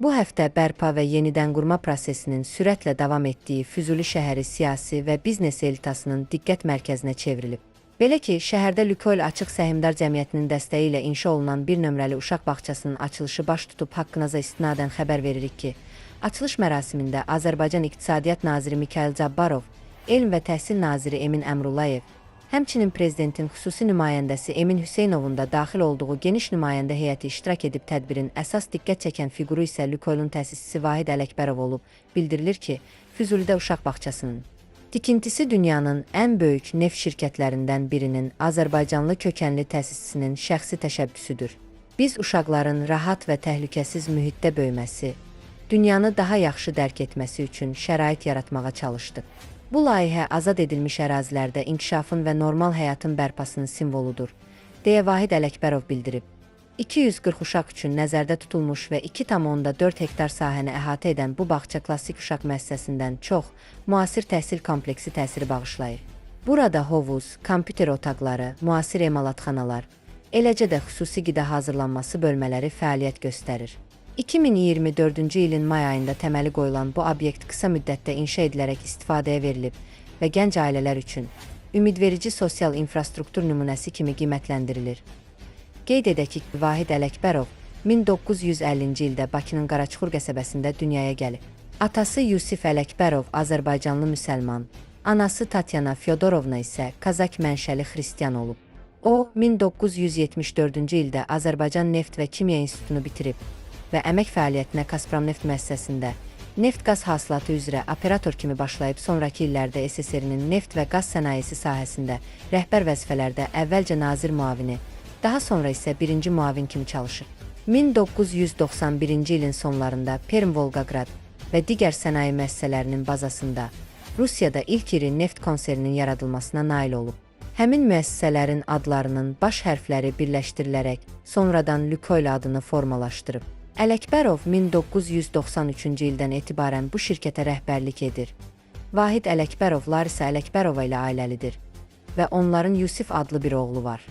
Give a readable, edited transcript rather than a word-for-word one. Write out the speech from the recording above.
Bu həftə bərpa və yenidən qurma prosesinin sürətlə davam etdiyi Füzuli şəhəri siyasi və biznes elitasının diqqət mərkəzinə çevrilib. Belə ki, şəhərdə Lükoil Açıq Səhmdar Cəmiyyətinin dəstəyi ilə inşa olunan bir nömrəli uşaq bağçasının açılışı baş tutub haqqınıza istinadən xəbər veririk ki, açılış mərasimində Azərbaycan İqtisadiyyat Naziri Mikayıl Cabbarov, Elm və Təhsil Naziri Emin Əmrullayev, həmçinin Prezidentin xüsusi nümayəndəsi Emin Hüseynovun da daxil olduğu geniş nümayəndə heyəti iştirak edib tədbirin əsas diqqət çəkən fiquru isə Lükoilun təsisçisi Vahid Ələkbərov olub. Bildirilir ki, Füzulidə uşaq bağçasının tikintisi dünyanın ən böyük neft şirkətlərindən birinin Azərbaycanlı kökənli təsisçisinin şəxsi təşəbbüsüdür. Biz uşaqların rahat və təhlükəsiz mühitdə böyüməsi, dünyanı daha yaxşı dərk etməsi üçün şərait yaratmağa çalışdıq. Bu layihə azad edilmiş ərazilərdə inkişafın və normal həyatın bərpasının simvoludur, deyə Vahid Ələkbərov bildirib. 240 uşaq üçün nəzərdə tutulmuş və 2,4 hektar sahəni əhatə edən bu bağça klassik uşaq müəssisəsindən çox müasir təhsil kompleksi təsiri bağışlayır. Burada hovuz, kompüter otaqları, müasir emalatxanalar, eləcə də xüsusi qida hazırlanması bölmələri fəaliyyət göstərir. 2024-cü ilin may ayında təməli qoyulan bu obyekt qısa müddətdə inşa edilərək istifadəyə verilib və gənc ailələr üçün ümidverici sosial infrastruktur nümunəsi kimi qiymətləndirilir. Qeyd edək ki, Vahid Ələkbərov 1950-ci ildə Bakının Qaraçuxur qəsəbəsində dünyaya gəlib. Atası Yusif Ələkbərov Azərbaycanlı müsəlman, anası Tatyana Fyodorovna isə Kazak mənşəli xristian olub. O, 1974-cü ildə Azərbaycan Neft və Kimya İnstitutunu bitirib və əmək fəaliyyətinə Kaspram Neft müəssisəsində neft-qaz hasilatı üzrə operator kimi başlayıb sonrakı illərdə SSR-nin neft və qaz sənayesi sahəsində rəhbər vəzifələrdə əvvəlcə nazir müavini, daha sonra isə birinci müavin kimi çalışır. 1991-ci ilin sonlarında Perm Volqaqrad və digər sənaye müəssisələrinin bazasında Rusiyada ilk iri neft konserinin yaradılmasına nail olub. Həmin müəssisələrin adlarının baş hərfləri birləşdirilərək sonradan Lükoil adını formalaşdırıb. Ələkbərov 1993-cü ildən etibarən bu şirkətə rəhbərlik edir. Vahid Ələkbərov Larisa Ələkbərova ilə ailəlidir və onların Yusif adlı bir oğlu var.